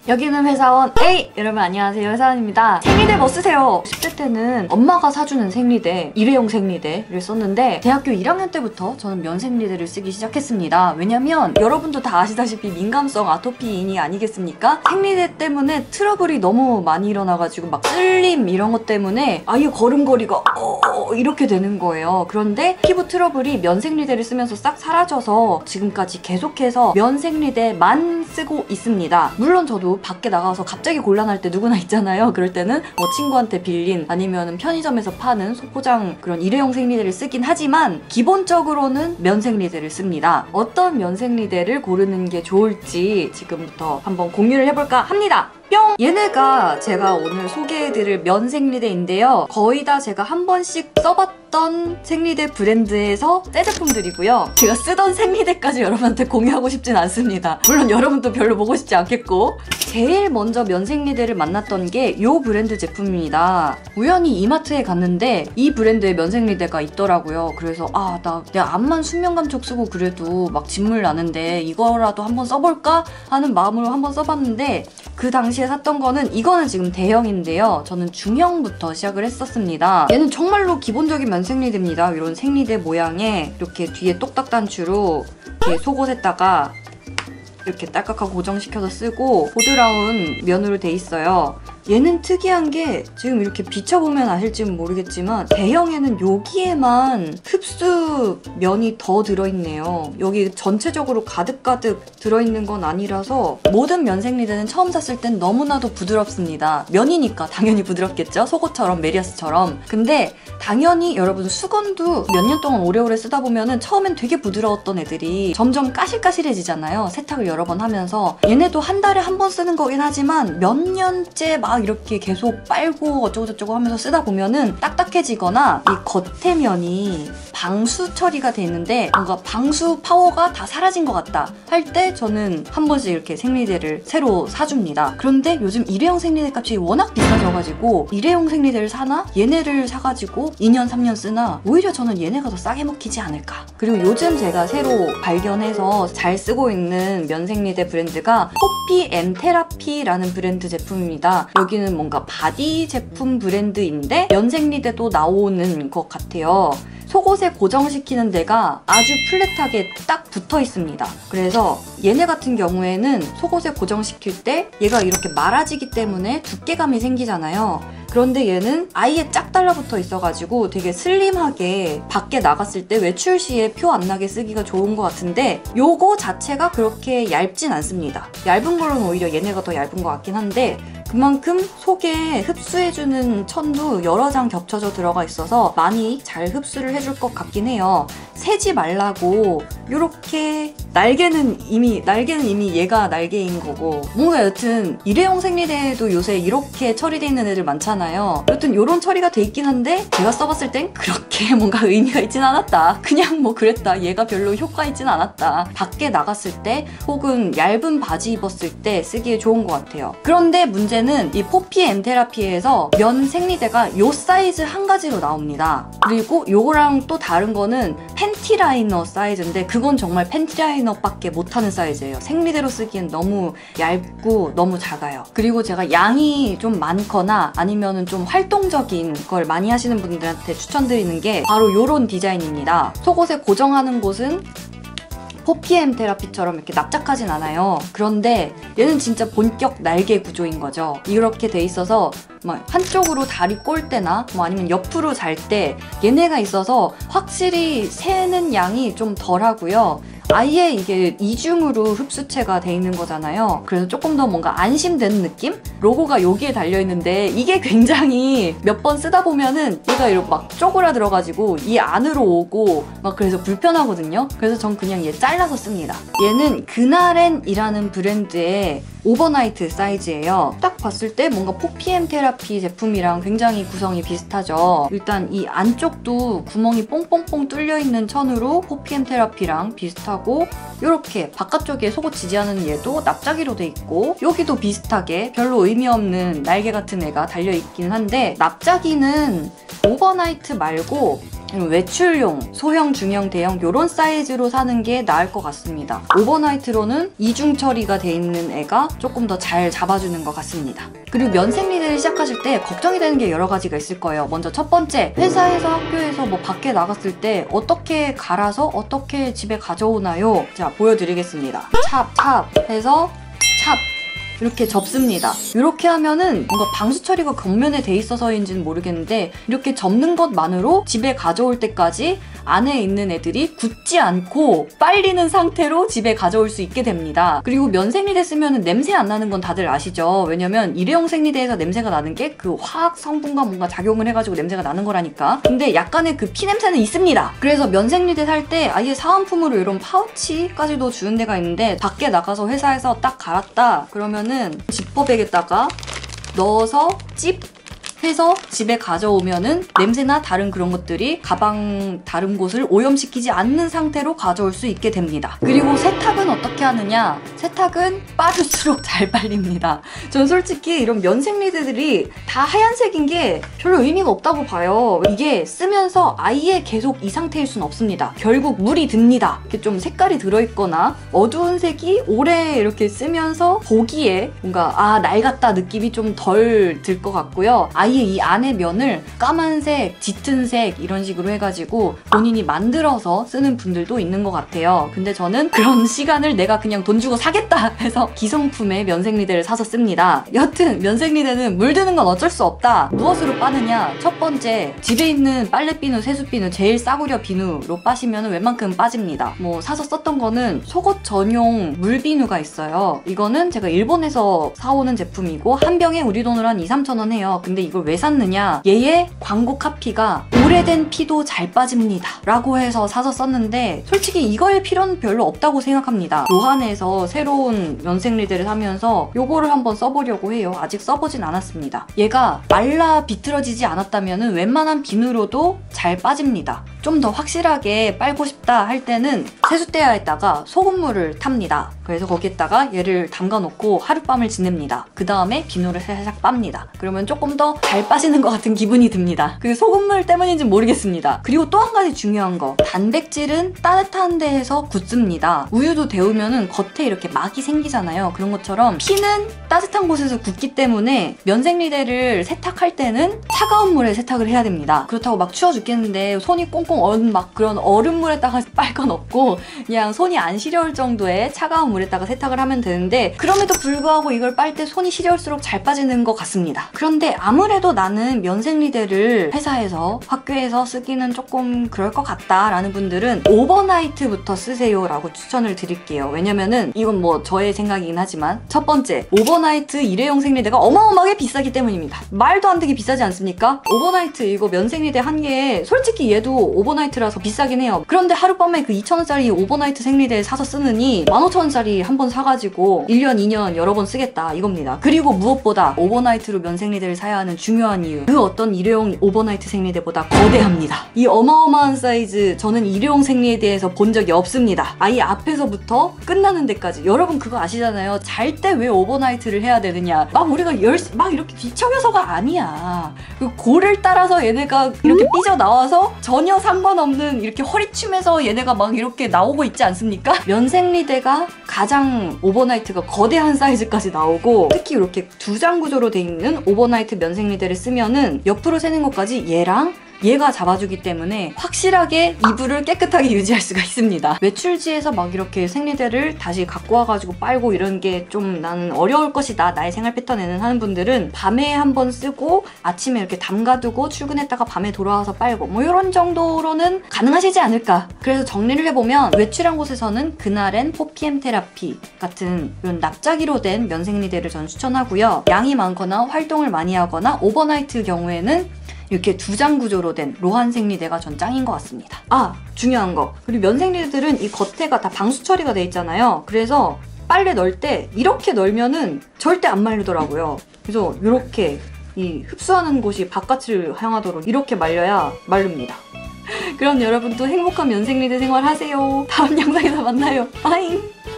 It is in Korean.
여기는 회사원 A! 여러분 안녕하세요, 회사원입니다. 생리대 뭐 쓰세요? 10대 때는 엄마가 사주는 생리대, 일회용 생리대를 썼는데 대학교 1학년 때부터 저는 면 생리대를 쓰기 시작했습니다. 왜냐면 여러분도 다 아시다시피 민감성 아토피인이 아니겠습니까? 생리대 때문에 트러블이 너무 많이 일어나가지고 막 쓸림 이런 것 때문에 아예 걸음걸이가 이렇게 되는 거예요. 그런데 피부 트러블이 면 생리대를 쓰면서 싹 사라져서 지금까지 계속해서 면 생리대만 쓰고 있습니다. 물론 저도 밖에 나가서 갑자기 곤란할 때 누구나 있잖아요. 그럴 때는 뭐 친구한테 빌린 아니면 편의점에서 파는 소포장 그런 일회용 생리대를 쓰긴 하지만 기본적으로는 면 생리대를 씁니다. 어떤 면 생리대를 고르는 게 좋을지 지금부터 한번 공유를 해볼까 합니다. 뿅! 얘네가 제가 오늘 소개해드릴 면 생리대인데요. 거의 다 제가 한 번씩 써봤던 생리대 브랜드에서 새 제품들이고요. 제가 쓰던 생리대까지 여러분한테 공유하고 싶진 않습니다. 물론 여러분도 별로 보고 싶지 않겠고. 제일 먼저 면 생리대를 만났던 게 이 브랜드 제품입니다. 우연히 이마트에 갔는데 이 브랜드의 면 생리대가 있더라고요. 그래서 내가 암만 수면 감촉 쓰고 그래도 막 진물 나는데 이거라도 한번 써볼까 하는 마음으로 한번 써봤는데 그 당시에 샀던 거는 이거는 지금 대형인데요. 저는 중형부터 시작을 했었습니다. 얘는 정말로 기본적인 면 생리대입니다. 이런 생리대 모양에 이렇게 뒤에 똑딱 단추로 이렇게 속옷에다가 이렇게 딸깍하고 고정시켜서 쓰고 보드라운 면으로 돼 있어요. 얘는 특이한 게 지금 이렇게 비춰보면 아실지는 모르겠지만 대형에는 여기에만 흡수 면이 더 들어있네요. 여기 전체적으로 가득가득 들어있는 건 아니라서 모든 면 생리대는 처음 샀을 땐 너무나도 부드럽습니다. 면이니까 당연히 부드럽겠죠? 속옷처럼 메리아스처럼. 근데 당연히 여러분 수건도 몇 년 동안 오래오래 쓰다 보면은 처음엔 되게 부드러웠던 애들이 점점 까실까실해지잖아요. 세탁을 여러 번 하면서. 얘네도 한 달에 한 번 쓰는 거긴 하지만 몇 년째 막 이렇게 계속 빨고 어쩌고저쩌고 하면서 쓰다 보면은 딱딱해지거나 이 겉에 면이 방수 처리가 돼 있는데 뭔가 방수 파워가 다 사라진 것 같다 할 때 저는 한 번씩 이렇게 생리대를 새로 사줍니다. 그런데 요즘 일회용 생리대 값이 워낙 비싸져가지고 일회용 생리대를 사나 얘네를 사가지고 2년 3년 쓰나 오히려 저는 얘네가 더 싸게 먹히지 않을까. 그리고 요즘 제가 새로 발견해서 잘 쓰고 있는 면 생리대 브랜드가 포피 M 테라피라는 브랜드 제품입니다. 여기는 뭔가 바디 제품 브랜드인데 면 생리대도 나오는 것 같아요. 속옷에 고정시키는 데가 아주 플랫하게 딱 붙어 있습니다. 그래서 얘네 같은 경우에는 속옷에 고정시킬 때 얘가 이렇게 말아지기 때문에 두께감이 생기잖아요. 그런데 얘는 아예 쫙 달라붙어 있어가지고 되게 슬림하게 밖에 나갔을 때 외출 시에 표 안 나게 쓰기가 좋은 것 같은데 요거 자체가 그렇게 얇진 않습니다. 얇은 거는 오히려 얘네가 더 얇은 것 같긴 한데 그만큼 속에 흡수해주는 천도 여러 장 겹쳐져 들어가 있어서 많이 잘 흡수를 해줄 것 같긴 해요. 새지 말라고 이렇게 날개는 이미 얘가 날개인 거고 뭔가 여튼 일회용 생리대에도 요새 이렇게 처리돼 있는 애들 많잖아요. 여튼 이런 처리가 돼 있긴 한데 제가 써봤을 땐 그렇게 뭔가 의미가 있진 않았다. 그냥 뭐 그랬다. 얘가 별로 효과 있진 않았다. 밖에 나갔을 때 혹은 얇은 바지 입었을 때 쓰기에 좋은 것 같아요. 그런데 문제는 이 포피 M 테라피에서 면 생리대가 요 사이즈 한 가지로 나옵니다. 그리고 요거랑 또 다른 거는 팬티 라이너 사이즈인데 그건 정말 팬티 라이너밖에 못하는 사이즈예요. 생리대로 쓰기엔 너무 얇고 너무 작아요. 그리고 제가 양이 좀 많거나 아니면은 좀 활동적인 걸 많이 하시는 분들한테 추천드리는 게 바로 요런 디자인입니다. 속옷에 고정하는 곳은 포피 M 테라피처럼 이렇게 납작하진 않아요. 그런데 얘는 진짜 본격 날개 구조인 거죠. 이렇게 돼 있어서 막 한쪽으로 다리 꼴 때나 뭐 아니면 옆으로 잘 때 얘네가 있어서 확실히 새는 양이 좀 덜하고요. 아예 이게 이중으로 흡수체가 돼 있는 거잖아요. 그래서 조금 더 뭔가 안심되는 느낌? 로고가 여기에 달려있는데 이게 굉장히 몇 번 쓰다 보면은 얘가 이렇게 막 쪼그라들어가지고 이 안으로 오고 막 그래서 불편하거든요. 그래서 전 그냥 얘 잘라서 씁니다. 얘는 그나렌이라는 브랜드의 오버나이트 사이즈예요. 딱 봤을 때 뭔가 포피 M 테라피 제품이랑 굉장히 구성이 비슷하죠. 일단 이 안쪽도 구멍이 뽕뽕뽕 뚫려있는 천으로 포피 M 테라피랑 비슷하고 이렇게 바깥쪽에 속옷 지지하는 얘도 납작이로 돼 있고 여기도 비슷하게 별로 의미 없는 날개 같은 애가 달려있긴 한데 납작이는 오버나이트 말고 외출용, 소형, 중형, 대형 이런 사이즈로 사는 게 나을 것 같습니다. 오버나이트로는 이중 처리가 돼 있는 애가 조금 더 잘 잡아주는 것 같습니다. 그리고 면생리대를 시작하실 때 걱정이 되는 게 여러 가지가 있을 거예요. 먼저 첫 번째, 회사에서 학교에서 뭐 밖에 나갔을 때 어떻게 갈아서 어떻게 집에 가져오나요? 자, 보여드리겠습니다. 찹 해서 찹 이렇게 접습니다. 이렇게 하면은 뭔가 방수 처리가 겉면에 돼 있어서인지는 모르겠는데 이렇게 접는 것만으로 집에 가져올 때까지 안에 있는 애들이 굳지 않고 빨리는 상태로 집에 가져올 수 있게 됩니다. 그리고 면생리대 쓰면 냄새 안 나는 건 다들 아시죠? 왜냐면 일회용 생리대에서 냄새가 나는 게 그 화학 성분과 뭔가 작용을 해가지고 냄새가 나는 거라니까. 근데 약간의 그 피 냄새는 있습니다. 그래서 면생리대 살 때 아예 사은품으로 이런 파우치까지도 주는 데가 있는데 밖에 나가서 회사에서 딱 갈았다 그러면은 지퍼백에다가 넣어서 찝 해서 집에 가져오면은 냄새나 다른 그런 것들이 가방 다른 곳을 오염시키지 않는 상태로 가져올 수 있게 됩니다. 그리고 세탁은 어떻게 하느냐? 세탁은 빠를수록 잘 빨립니다. 전 솔직히 이런 면생리대들이 다 하얀색인 게 별로 의미가 없다고 봐요. 이게 쓰면서 아예 계속 이 상태일 순 없습니다. 결국 물이 듭니다. 이렇게 좀 색깔이 들어있거나 어두운 색이 오래 이렇게 쓰면서 보기에 뭔가 낡았다 느낌이 좀 덜 들 것 같고요. 아예 이 안의 면을 까만색, 짙은 색 이런 식으로 해가지고 본인이 만들어서 쓰는 분들도 있는 것 같아요. 근데 저는 그런 시간을 내가 그냥 돈 주고 사겠다 해서 기성품의 면생리대를 사서 씁니다. 여튼 면생리대는 물드는 건 어쩔 수 없다. 무엇으로 빠느냐? 첫 번째, 집에 있는 빨래비누, 세수비누 제일 싸구려 비누로 빠시면 웬만큼 빠집니다. 뭐 사서 썼던 거는 속옷 전용 물비누가 있어요. 이거는 제가 일본에서 사오는 제품이고 한 병에 우리 돈으로 한 2~3,000원 해요. 근데 이걸 왜 샀느냐? 얘의 광고 카피가 오래된 피도 잘 빠집니다 라고 해서 사서 썼는데 솔직히 이거의 필요는 별로 없다고 생각합니다. 로한에서 새로운 면생리대를 사면서 요거를 한번 써보려고 해요. 아직 써보진 않았습니다. 얘가 말라 비틀어지지 않았다면 웬만한 비누로도 잘 빠집니다. 좀 더 확실하게 빨고 싶다 할 때는 세숫대야에다가 소금물을 탑니다. 그래서 거기에다가 얘를 담가놓고 하룻밤을 지냅니다. 그 다음에 비누를 살짝 빱니다. 그러면 조금 더 잘 빠지는 것 같은 기분이 듭니다. 그 소금물 때문인지는 모르겠습니다. 그리고 또 한 가지 중요한 거, 단백질은 따뜻한 데에서 굳습니다. 우유도 데우면은 겉에 이렇게 막이 생기잖아요. 그런 것처럼 피는 따뜻한 곳에서 굳기 때문에 면생리대를 세탁할 때는 차가운 물에 세탁을 해야 됩니다. 그렇다고 막 추워 죽겠는데 손이 꽁꽁 얼은 막 그런 얼음물에다가 빨 건 없고 그냥 손이 안 시려울 정도의 차가운 물에다가 세탁을 하면 되는데 그럼에도 불구하고 이걸 빨 때 손이 시려울수록 잘 빠지는 것 같습니다. 그런데 아무래도 나는 면생리대를 회사에서 학교에서 쓰기는 조금 그럴 것 같다라는 분들은 오버나이트부터 쓰세요 라고 추천을 드릴게요. 왜냐면은 이건 뭐 저의 생각이긴 하지만 첫 번째, 오버나이트 일회용 생리대가 어마어마하게 비싸기 때문입니다. 말도 안 되게 비싸지 않습니까? 오버나이트 이거 면생리대 한 개에 솔직히 얘도 오버나이트라서 비싸긴 해요. 그런데 하룻밤에 그 2,000원짜리 오버나이트 생리대 사서 쓰느니 15,000원짜리 한 번 사가지고 1년, 2년 여러 번 쓰겠다 이겁니다. 그리고 무엇보다 오버나이트로 면생리대를 사야 하는 중요한 이유, 그 어떤 일회용 오버나이트 생리대보다 거대합니다. 이 어마어마한 사이즈 저는 일회용 생리대에서 본 적이 없습니다. 아예 앞에서부터 끝나는 데까지. 여러분 그거 아시잖아요. 잘 때 왜 오버나이트를 해야 되느냐. 막 우리가 막 이렇게 뒤척여서가 아니야. 그 골을 따라서 얘네가 이렇게 삐져나와서 전혀 상관없는 이렇게 허리춤에서 얘네가 막 이렇게 나오고 있지 않습니까? 면생리대가 가장 오버나이트가 거대한 사이즈까지 나오고 특히 이렇게 두 장 구조로 돼 있는 오버나이트 면생리대를 쓰면은 옆으로 새는 것까지 얘랑 얘가 잡아주기 때문에 확실하게 이불을 깨끗하게 유지할 수가 있습니다. 외출지에서 막 이렇게 생리대를 다시 갖고 와가지고 빨고 이런 게 좀 나는 어려울 것이다. 나의 생활 패턴에는 하는 분들은 밤에 한번 쓰고 아침에 이렇게 담가두고 출근했다가 밤에 돌아와서 빨고 뭐 이런 정도로는 가능하시지 않을까. 그래서 정리를 해보면 외출한 곳에서는 그날엔 4PM 테라피 같은 이런 납작이로 된 면생리대를 저는 추천하고요. 양이 많거나 활동을 많이 하거나 오버나이트 경우에는 이렇게 두 장 구조로 된 로한 생리대가 전 짱인 것 같습니다. 중요한 거. 그리고 면생리대들은 이 겉에가 다 방수 처리가 돼 있잖아요. 그래서 빨래 넣을 때 이렇게 널면은 절대 안 말리더라고요. 그래서 이렇게 이 흡수하는 곳이 바깥을 향하도록 이렇게 말려야 마릅니다. 그럼 여러분도 행복한 면생리대 생활 하세요. 다음 영상에서 만나요. 빠잉!